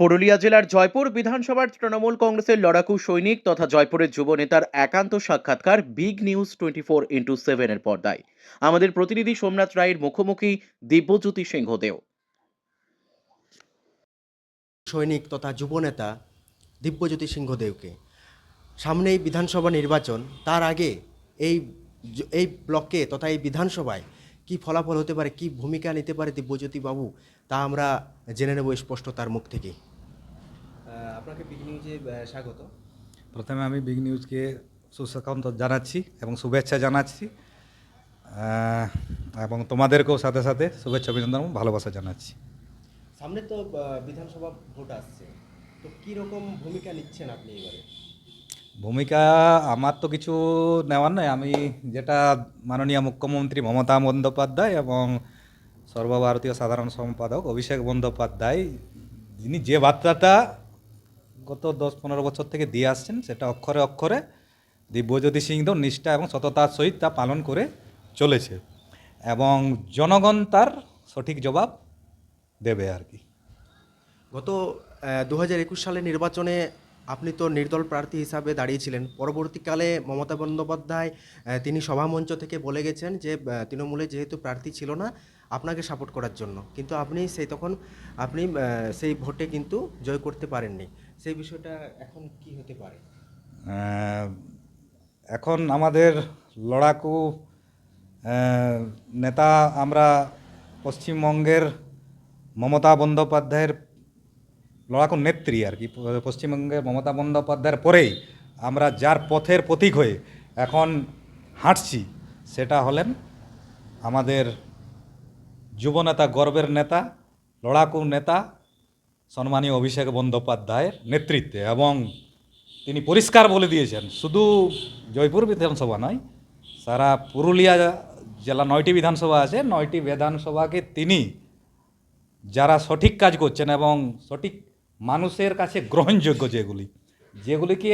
পুরুলিয়া জেলার জয়পুর বিধানসভার তৃণমূল কংগ্রেসের লড়াকু সৈনিক তথা জয়পুরের যুব নেতার একান্ত সাক্ষাৎকার বিগ নিউজ 24x7 এর পর্দায়। আমাদের প্রতিনিধি সোমনাথ রায়ের মুখোমুখি দিব্যজ্যোতি সিংহদেও। সৈনিক তথা যুবনেতা দিব্যজ্যোতি সিংহদেওকে সামনেই বিধানসভা নির্বাচন, তার আগে এই এই ব্লকে তথা এই বিধানসভায় কি ফলাফল হতে পারে, কি ভূমিকা নিতে পারে দিব্যজ্যোতি বাবু, তা আমরা জেনে নেব স্পষ্ট তার মুখ থেকে। আপনাকে বিগ নিউজে স্বাগত। প্রথমে আমি বিগ নিউজকে সুস্বাগত জানাচ্ছি এবং শুভেচ্ছা জানাচ্ছি, এবং তোমাদেরকেও সাথে সাথে শুভেচ্ছা অভিনন্দন এবং ভালোবাসা জানাচ্ছি। সামনে তো বিধানসভা ভোট আসছে, তো কীরকম ভূমিকা নিচ্ছেন আপনি এবারে? ভূমিকা আমার তো কিছু নেওয়ার নয়, আমি যেটা মাননীয় মুখ্যমন্ত্রী মমতা বন্দ্যোপাধ্যায় এবং সর্বভারতীয় সাধারণ সম্পাদক অভিষেক বন্দ্যোপাধ্যায় যিনি যে বার্তাটা গত 10-15 বছর থেকে দিয়ে আসছেন, সেটা অক্ষরে অক্ষরে দিব্যজ্যোতি সিংহদেও নিষ্ঠা এবং সততার সহিত তা পালন করে চলেছে এবং জনগণ তার সঠিক জবাব দেবে আর কি। গত 2021 সালের নির্বাচনে আপনি তো নির্দল প্রার্থী হিসাবে দাঁড়িয়েছিলেন। পরবর্তীকালে মমতা বন্দ্যোপাধ্যায় তিনি সভামঞ্চ থেকে বলে গেছেন যে তৃণমূলে যেহেতু প্রার্থী ছিল না, আপনাকে সাপোর্ট করার জন্য, কিন্তু আপনি সেই ভোটে কিন্তু জয় করতে পারেননি। সেই বিষয়টা এখন কি হতে পারে? এখন আমাদের লড়াকু নেতা, আমরা পশ্চিমবঙ্গের মমতা বন্দ্যোপাধ্যায়ের লড়াকু নেত্রী আর কি, পশ্চিমবঙ্গের মমতা বন্দ্যোপাধ্যায়ের পরেই আমরা যার পথের প্রতীক হয়ে এখন হাঁটছি, সেটা হলেন আমাদের যুবনেতা, গর্বের নেতা, লড়াকু নেতা সম্মানীয় অভিষেক বন্দ্যোপাধ্যায়ের নেতৃত্বে। এবং তিনি পরিষ্কার বলে দিয়েছেন, শুধু জয়পুর বিধানসভা নয়, সারা পুরুলিয়া জেলা 9টি বিধানসভা আছে, 9টি বিধানসভাকে তিনি যারা সঠিক কাজ করছেন এবং সঠিক মানুষের কাছে গ্রহণযোগ্য, যেগুলিকে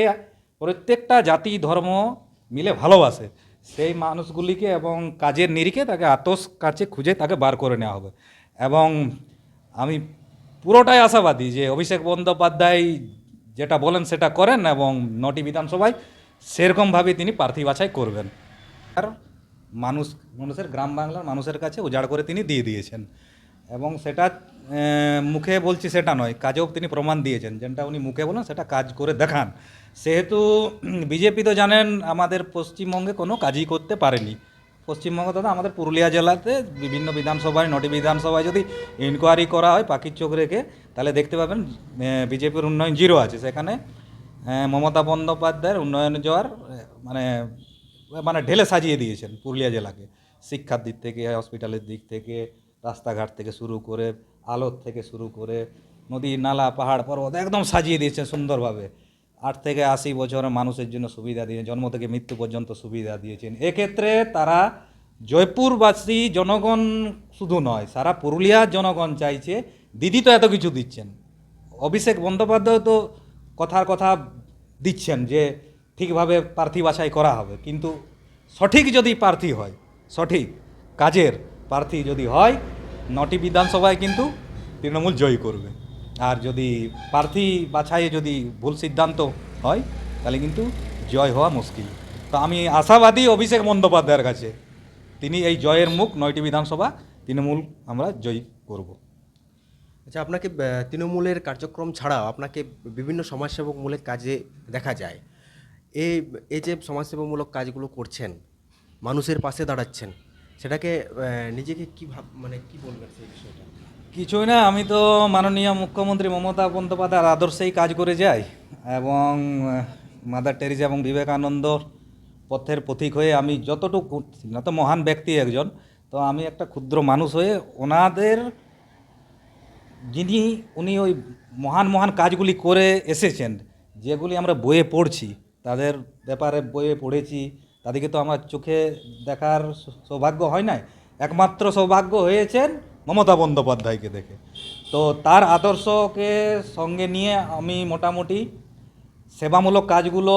প্রত্যেকটা জাতি ধর্ম মিলে ভালোবাসে, সেই মানুষগুলিকে এবং কাজের নিরিখে তাকে আতস কাছে খুঁজে তাকে বার করে নেওয়া হবে। এবং আমি পুরোটাই আশাবাদী যে অভিষেক বন্দ্যোপাধ্যায় যেটা বলেন সেটা করেন এবং 9টি বিধানসভায় সেরকমভাবে তিনি প্রার্থী বাছাই করবেন। আর মানুষের গ্রাম বাংলার মানুষের কাছে উজাড় করে তিনি দিয়ে দিয়েছেন এবং সেটা মুখে বলছি সেটা নয়, কাজেও তিনি প্রমাণ দিয়েছেন। যেটা উনি মুখে বলেন সেটা কাজ করে দেখান। সেহেতু বিজেপি তো জানেন আমাদের পশ্চিমবঙ্গে কোনো কাজই করতে পারেনি। পশ্চিমবঙ্গ তথা আমাদের পুরুলিয়া জেলাতে বিভিন্ন বিধানসভায়, 9টি বিধানসভায় যদি ইনকোয়ারি করা হয় পাখির চোখ রেখে, তাহলে দেখতে পাবেন বিজেপির উন্নয়ন জিরো আছে। সেখানে মমতা বন্দ্যোপাধ্যায়ের উন্নয়ন যাওয়ার মানে মানে ঢেলে সাজিয়ে দিয়েছেন পুরুলিয়া জেলাকে, শিক্ষার দিক থেকে, হসপিটালের দিক থেকে, রাস্তাঘাট থেকে শুরু করে, আলোর থেকে শুরু করে, নদী নালা পাহাড় পর্বত একদম সাজিয়ে দিয়েছেন সুন্দরভাবে। 8 থেকে 80 বছরের মানুষের জন্য সুবিধা দিয়ে, জন্ম থেকে মৃত্যু পর্যন্ত সুবিধা দিয়েছেন। এক্ষেত্রে তারা জয়পুরবাসী জনগণ শুধু নয়, সারা পুরুলিয়ার জনগণ চাইছে, দিদি তো এত কিছু দিচ্ছেন, অভিষেক বন্দ্যোপাধ্যায় তো কথার কথা দিচ্ছেন যে ঠিকভাবে প্রার্থী বাছাই করা হবে, কিন্তু সঠিক যদি প্রার্থী হয়, সঠিক কাজের প্রার্থী যদি হয়, 9টি বিধানসভায় কিন্তু তৃণমূল জয় করবে। আর যদি প্রার্থী বাছাইয়ে যদি ভুল সিদ্ধান্ত হয়, তাহলে কিন্তু জয় হওয়া মুশকিল। তো আমি আশাবাদী অভিষেক বন্দ্যোপাধ্যায়ের কাছে, তিনি এই জয়ের মুখ 9টি বিধানসভা তৃণমূল আমরা জয়ী করব। আচ্ছা, আপনাকে তৃণমূলের কার্যক্রম ছাড়াও আপনাকে বিভিন্ন সমাজসেবামূলক কাজে দেখা যায়। এই এই যে সমাজসেবামূলক কাজগুলো করছেন, মানুষের পাশে দাঁড়াচ্ছেন, সেটাকে নিজেকে কি বলবেন সেই বিষয়টা? কিছুই না, আমি তো মাননীয় মুখ্যমন্ত্রী মমতা বন্দ্যোপাধ্যায়ের আদর্শেই কাজ করে যাই এবং মাদার টেরিজা এবং বিবেকানন্দ পথের পথিক হয়ে আমি যতটুকু, না তো মহান ব্যক্তি একজন, তো আমি একটা ক্ষুদ্র মানুষ হয়ে ওনাদের, উনি ওই মহান মহান কাজগুলি করে এসেছেন, যেগুলি আমরা বইয়ে পড়ছি, তাদের ব্যাপারে বইয়ে পড়েছি, তাদেরকে তো আমার চোখে দেখার সৌভাগ্য হয় নাই, একমাত্র সৌভাগ্য হয়েছেন মমতা বন্দ্যোপাধ্যায়কে দেখে। তো তার আদর্শকে সঙ্গে নিয়ে আমি মোটামুটি সেবামূলক কাজগুলো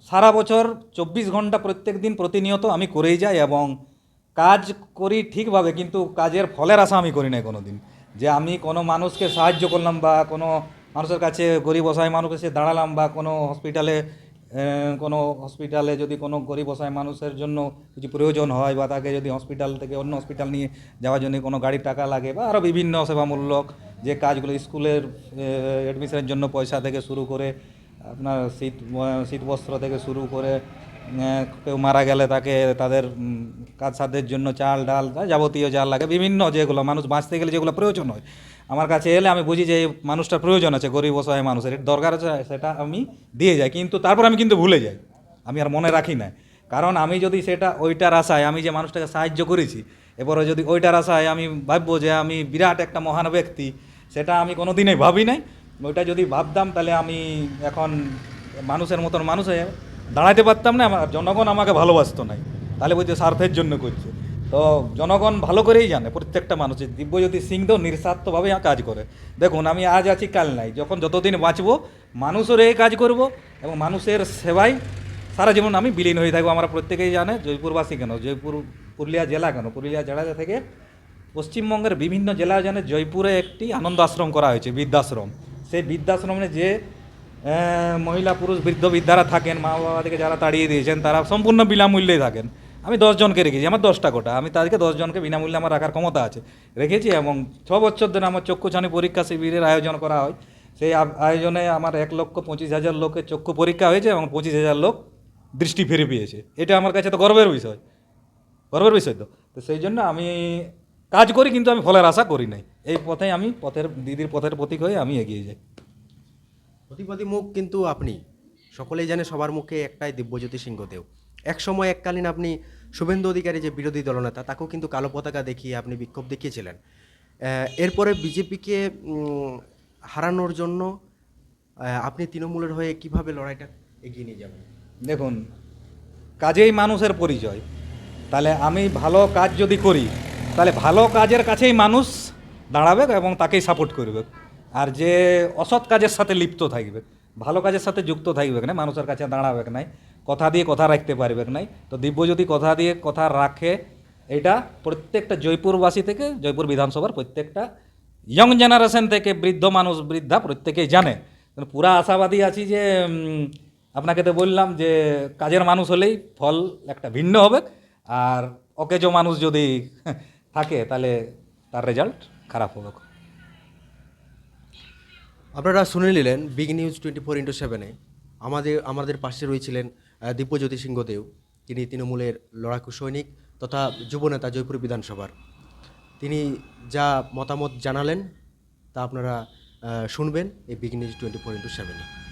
সারা বছর 24 ঘন্টা প্রত্যেক দিন প্রতিনিয়ত আমি করেই যাই এবং কাজ করি ঠিকভাবে, কিন্তু কাজের ফলের আশা আমি করি না কোনো দিন। যে আমি কোনো মানুষকে সাহায্য করলাম বা কোনো মানুষের কাছে গরিব অসহায় মানুষের কাছে দাঁড়ালাম বা কোনো হসপিটালে যদি কোনো গরিব অসহায় মানুষের জন্য কিছু প্রয়োজন হয় বা তাকে যদি হসপিটাল থেকে অন্য হসপিটাল নিয়ে যাওয়ার জন্য কোনো গাড়ির টাকা লাগে বা আরও বিভিন্ন সেবামূলক যে কাজগুলো স্কুলের অ্যাডমিশনের জন্য পয়সা থেকে শুরু করে আপনার শীতবস্ত্র থেকে শুরু করে কেউ মারা গেলে তাকে তাদের কাজ সাধ্যের জন্য চাল ডাল যাবতীয় যা লাগে বিভিন্ন যেগুলো মানুষ বাঁচতে গেলে যেগুলো প্রয়োজন হয় আমার কাছে এলে আমি বুঝি যে এই মানুষটার প্রয়োজন আছে গরিব অসহায় মানুষের এর দরকার আছে সেটা আমি দিয়ে যাই কিন্তু তারপর আমি কিন্তু ভুলে যাই আমি আর মনে রাখি না কারণ আমি যদি সেটা ওইটার আশায় আমি যে মানুষটাকে সাহায্য করেছি এবারে যদি ওইটার আশায় আমি ভাববো যে আমি বিরাট একটা মহান ব্যক্তি সেটা আমি কোনো দিনই ভাবি নাই ওইটা যদি ভাবতাম তাহলে আমি এখন মানুষের মতন মানুষ হয়ে দাঁড়াতে পারতাম না আমার জনগণ আমাকে ভালোবাসতো নাই তাহলে বলছে স্বার্থের জন্য করছে তো জনগণ ভালো করেই জানে প্রত্যেকটা মানুষের দিব্যজ্যোতি সিং তো নিঃস্বার্থভাবে কাজ করে দেখুন আমি আজ আছি কাল নাই যতদিন বাঁচবো মানুষের এই কাজ করব এবং মানুষের সেবায় সারা জীবন আমি বিলীন হয়ে থাকবো আমরা প্রত্যেকেই জানে জয়পুরবাসী কেন পুরুলিয়া জেলা কেন পুরুলিয়া জেলা থেকে পশ্চিমবঙ্গের বিভিন্ন জেলা জানে জয়পুরে একটি আনন্দ আশ্রম করা হয়েছে বৃদ্ধাশ্রম সেই বৃদ্ধাশ্রমে যে মহিলা পুরুষ বৃদ্ধ বৃদ্ধারা থাকেন মা বাবা থেকে যারা তাড়িয়ে দিয়েছেন তারা সম্পূর্ণ বিনামূল্যেই থাকেন আমি 10 জনকে রেখেছি আমার 10টা কোটা আমি তাদেরকে 10 জনকে বিনামূল্যে আমার রাখার ক্ষমতা আছে রেখেছি এবং 6 বছর ধরে আমার চক্ষুছানি পরীক্ষা শিবিরের আয়োজন করা হয় সেই আয়োজনে আমার 1,25,000 লোকের চক্ষু পরীক্ষা হয়েছে এবং 25,000 লোক দৃষ্টি ফিরে পেয়েছে এটা আমার কাছে তো গর্বের বিষয় তো সেই জন্য আমি কাজ করি কিন্তু আমি ফলের আশা করি নাই এই পথে আমি দিদির পথের প্রতীক হয়ে আমি এগিয়ে যাই প্রতিবাদী মুখ কিন্তু আপনি সকলেই জানে সবার মুখে একটাই দিব্যজ্যোতি সিংহদেও এক সময় এককালীন আপনি শুভেন্দু অধিকারী যে বিরোধী দলনেতা তাকেও কিন্তু কালো পতাকা দেখিয়ে আপনি বিক্ষোভ দেখিয়েছিলেন এরপরে বিজেপিকে হারানোর জন্য আপনি তৃণমূলের হয়ে কিভাবে লড়াইটা এগিয়ে নিয়ে যাবেন দেখুন কাজেই মানুষের পরিচয় তাহলে আমি ভালো কাজ যদি করি তাহলে ভালো কাজের কাছেই মানুষ দাঁড়াবে এবং তাকেই সাপোর্ট করবে আর যে অসৎ কাজের সাথে লিপ্ত থাকবে ভালো কাজের সাথে যুক্ত থাকবে না মানুষের কাছে দাঁড়াবে নাই কথা দিয়ে কথা রাখতে পারবে নাই তো দিব্যজ্যোতি কথা দিয়ে কথা রাখে এটা প্রত্যেকটা জয়পুরবাসী থেকে জয়পুর বিধানসভার প্রত্যেকটা ইয়ং জেনারেশন থেকে বৃদ্ধ মানুষ বৃদ্ধা প্রত্যেকেই জানে পুরা আশাবাদী আছি যে আপনাকে তো বললাম যে কাজের মানুষ হলেই ফল একটা ভিন্ন হবে আর অকেজো মানুষ যদি থাকে তাহলে তার রেজাল্ট খারাপ হবে আপনারা শুনে নিলেন বিগ নিউজ 24x7-এ আমাদের পাশে রয়েছিলেন দিব্যজ্যোতি সিংহদেও তিনি তৃণমূলের লড়াকু সৈনিক তথা যুবনেতা জয়পুর বিধানসভার তিনি যা মতামত জানালেন তা আপনারা শুনবেন এই বিগ নিউজ 24x7-এ।